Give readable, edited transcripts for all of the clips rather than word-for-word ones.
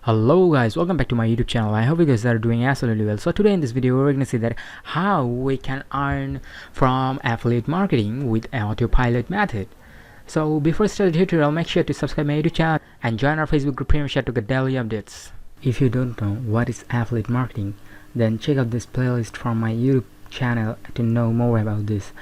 Hello guys, welcome back to my YouTube channel. I hope you guys are doing absolutely well. So today in this video we're going to see that how we can earn from affiliate marketing with autopilot method. So before starting the tutorial, make sure to subscribe my YouTube channel and join our Facebook group Premium Chat to get daily updates. If you don't know what is affiliate marketing, then check out this playlist from my YouTube channel to know more about this.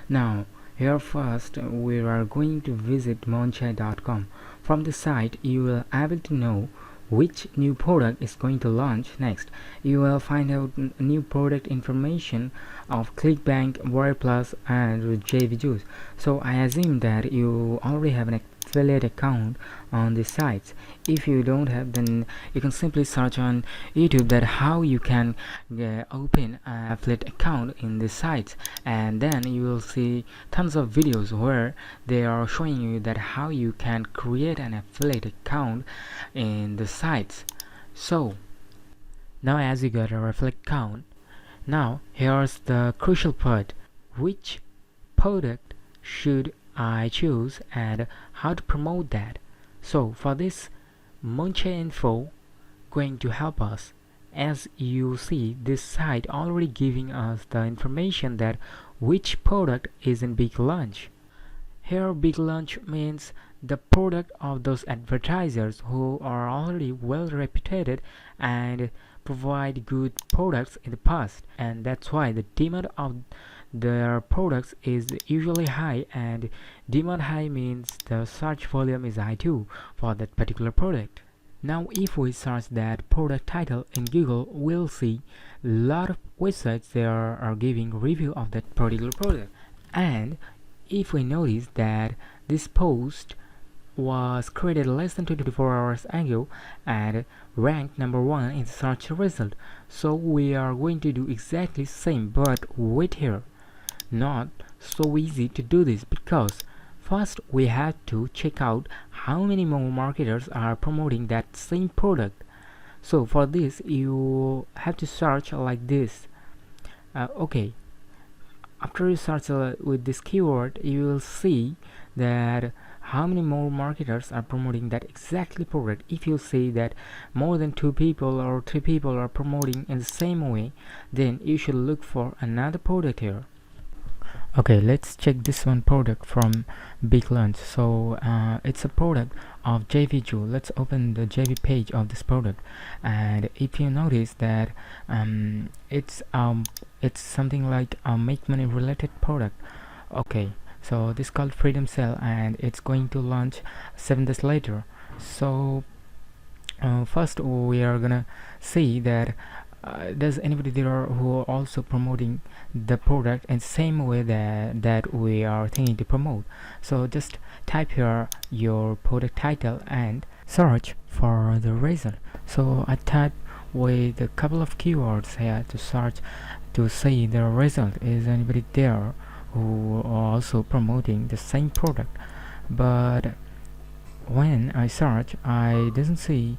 Now, here first we are going to visit monchai.com. From the site you will able to know which new product is going to launch next. You will find out new product information of ClickBank, WordPlus and JV Juice. So I assume that you already have an affiliate account on these sites. If you don't have, then you can simply search on YouTube that how you can open an affiliate account in these sites, and then you will see tons of videos where they are showing you that how you can create an affiliate account in the sites. So now as you got our affiliate account, now here's the crucial part: which product should I choose and how to promote that. So for this, Monchai info going to help us. As you see, this site already giving us the information that which product is in big launch. Here big launch means the product of those advertisers who are already well reputed and provide good products in the past, and that's why the demand of their products is usually high, and demand high means the search volume is high too for that particular product. Now if we search that product title in Google, we'll see a lot of websites there are giving review of that particular product. And if we notice that this post was created less than 24 hours ago and ranked number 1 in the search result, so we are going to do exactly same. But wait, here not so easy to do this, because first we have to check out how many more marketers are promoting that same product. So for this you have to search like this. Okay, after you search with this keyword, you will see that how many more marketers are promoting that exactly product. If you see that more than 2 people or 3 people are promoting in the same way, then you should look for another product here. Okay, let's check this one product from Big Launch. So it's a product of JV Juice. Let's open the JV page of this product, and if you notice that it's something like a make money related product. Okay, so this called Freedom Sale, and it's going to launch 7 days later. So first we are gonna see that does anybody there who are also promoting the product in the same way that we are thinking to promote. So just type here your product title and search for the result. So I type with a couple of keywords here to search to see the result. Is anybody there who are also promoting the same product? But when I search, I doesn't see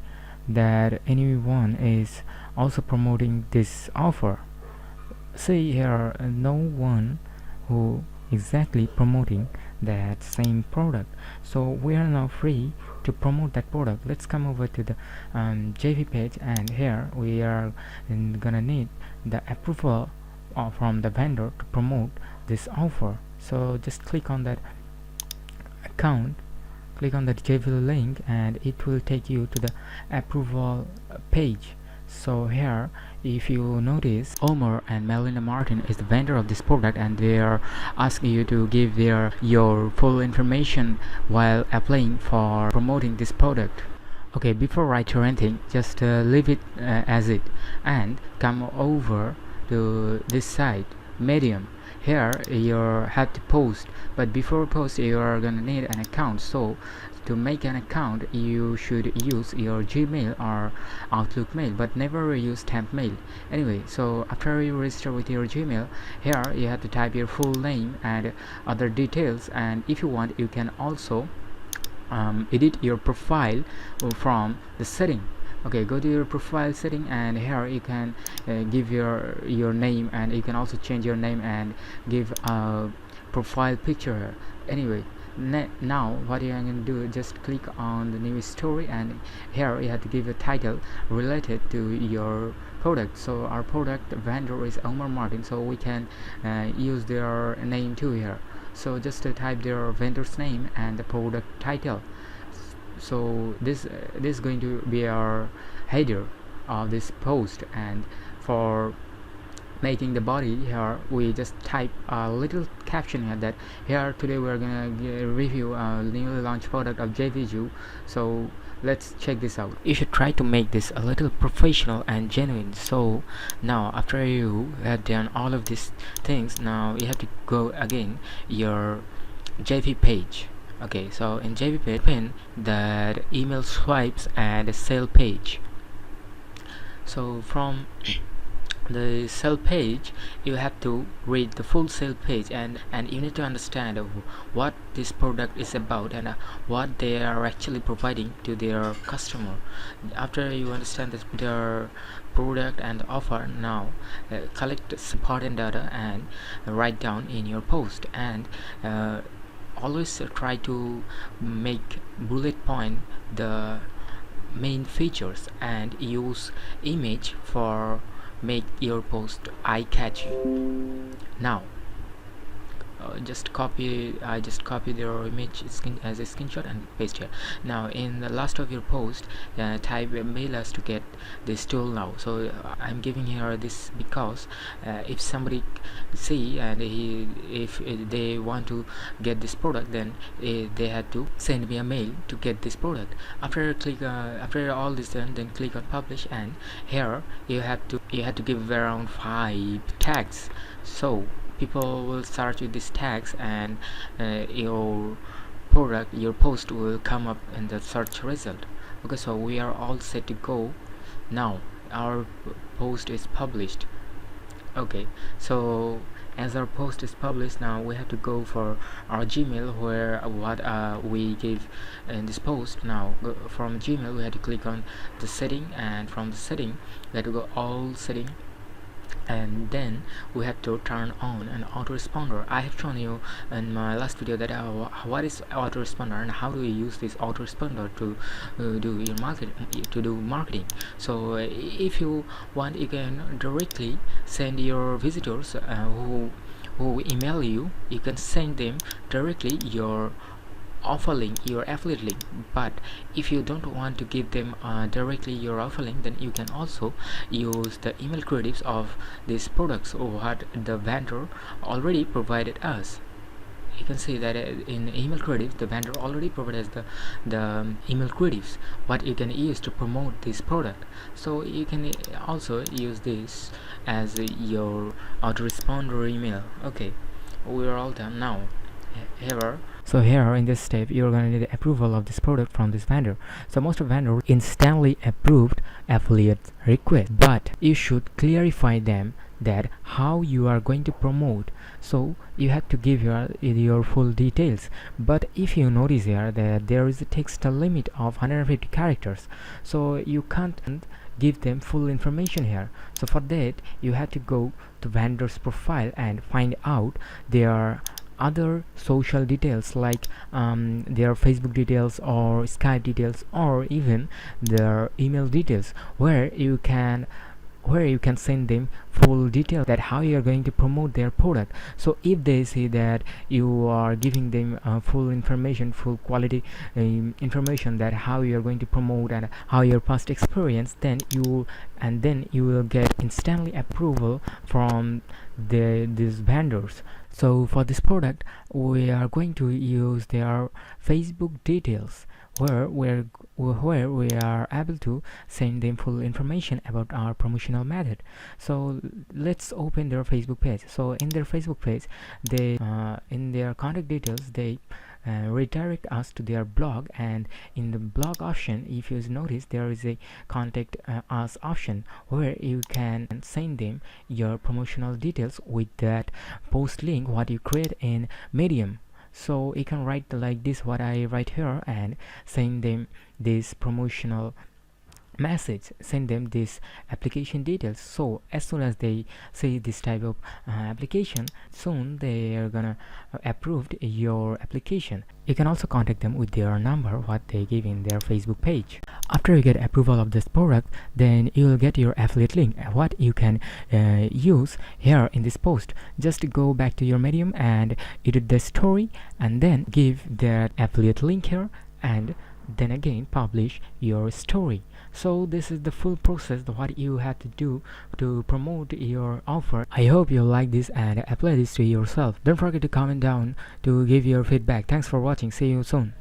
that anyone is also promoting this offer. See here, no one who exactly promoting that same product. So we are now free to promote that product. Let's come over to the JV page, and here we are gonna need the approval from the vendor to promote this offer. So just click on that account, click on the JV link, and it will take you to the approval page. So here, if you notice, Omar and Melinda Martin is the vendor of this product, and they are asking you to give your full information while applying for promoting this product. Okay, before write or anything, just leave it as it, and come over to this site, Medium. Here you have to post, but before post you are gonna need an account. So to make an account, you should use your Gmail or Outlook mail, but never use temp mail. Anyway, so after you register with your Gmail, here you have to type your full name and other details, and if you want, you can also edit your profile from the setting. Okay, go to your profile setting, and here you can give your name, and you can also change your name and give a profile picture. Anyway, now what you are going to do, just click on the new story, and here you have to give a title related to your product. So our product vendor is Omar Martin, so we can use their name too here. So just type their vendor's name and the product title. So this is going to be our header of this post, and for making the body, here we just type a little caption here that here today we're gonna review a newly launched product of JVU. So let's check this out. You should try to make this a little professional and genuine. So now after you have done all of these things, now you have to go again your JV page. Okay, so in JV page, open that email swipes and sale page. So from the sale page, you have to read the full sale page, and you need to understand what this product is about and what they are actually providing to their customer. After you understand their product and offer, now collect important data and write down in your post, and always try to make bullet point the main features and use image for make your post eye-catching. Now I just copy their image as a screenshot and paste here. Now in the last of your post, type mail us to get this tool now. So I'm giving here this because if somebody see and if they want to get this product, then they had to send me a mail to get this product. After after all this done, then click on publish, and here you have to give around 5 tags. So people will search with these tags, and your post will come up in the search result. Okay, so we are all set to go. Now our post is published. Okay, so as our post is published, now we have to go for our Gmail, where what we give in this post. Now from Gmail we have to click on the setting, and from the setting we have to go all setting, and then we have to turn on an autoresponder. I have shown you in my last video that what is autoresponder and how do you use this autoresponder to do marketing. So if you want, you can directly send your visitors who email you, you can send them directly your offer link, your affiliate link. But if you don't want to give them directly your offer link, then you can also use the email credits of these products or what the vendor already provided us. You can see that in email credits, the vendor already provides the email credits what you can use to promote this product. So you can also use this as your autoresponder email. Okay, we are all done now. So here in this step, you're going to need the approval of this product from this vendor. So most of vendors instantly approved affiliate request, but you should clarify them that how you are going to promote. So you have to give your full details. But if you notice here that there is a text limit of 150 characters, so you can't give them full information here. So for that, you have to go to vendor's profile and find out their other social details, like their Facebook details or Skype details, or even their email details, where you can send them full detail that how you are going to promote their product. So if they see that you are giving them full information, full quality information, that how you are going to promote and how your past experience, then you will get instantly approval from these vendors. So for this product, we are going to use their Facebook details, where we are able to send them full information about our promotional method. So let's open their Facebook page. So in their Facebook page, they in their contact details, they redirect us to their blog, and in the blog option, if you notice, there is a contact us option where you can send them your promotional details with that post link what you create in Medium. So you can write like this what I write here and send them this promotional message, send them this application details. So as soon as they see this type of application, soon they are gonna approve your application. You can also contact them with their number what they give in their Facebook page. After you get approval of this product, then you will get your affiliate link, what you can use here in this post. Just go back to your Medium and edit the story and then give that affiliate link here, and then again publish your story. So this is the full process what you have to do to promote your offer. I hope you like this and apply this to yourself. Don't forget to comment down to give your feedback. Thanks for watching. See you soon.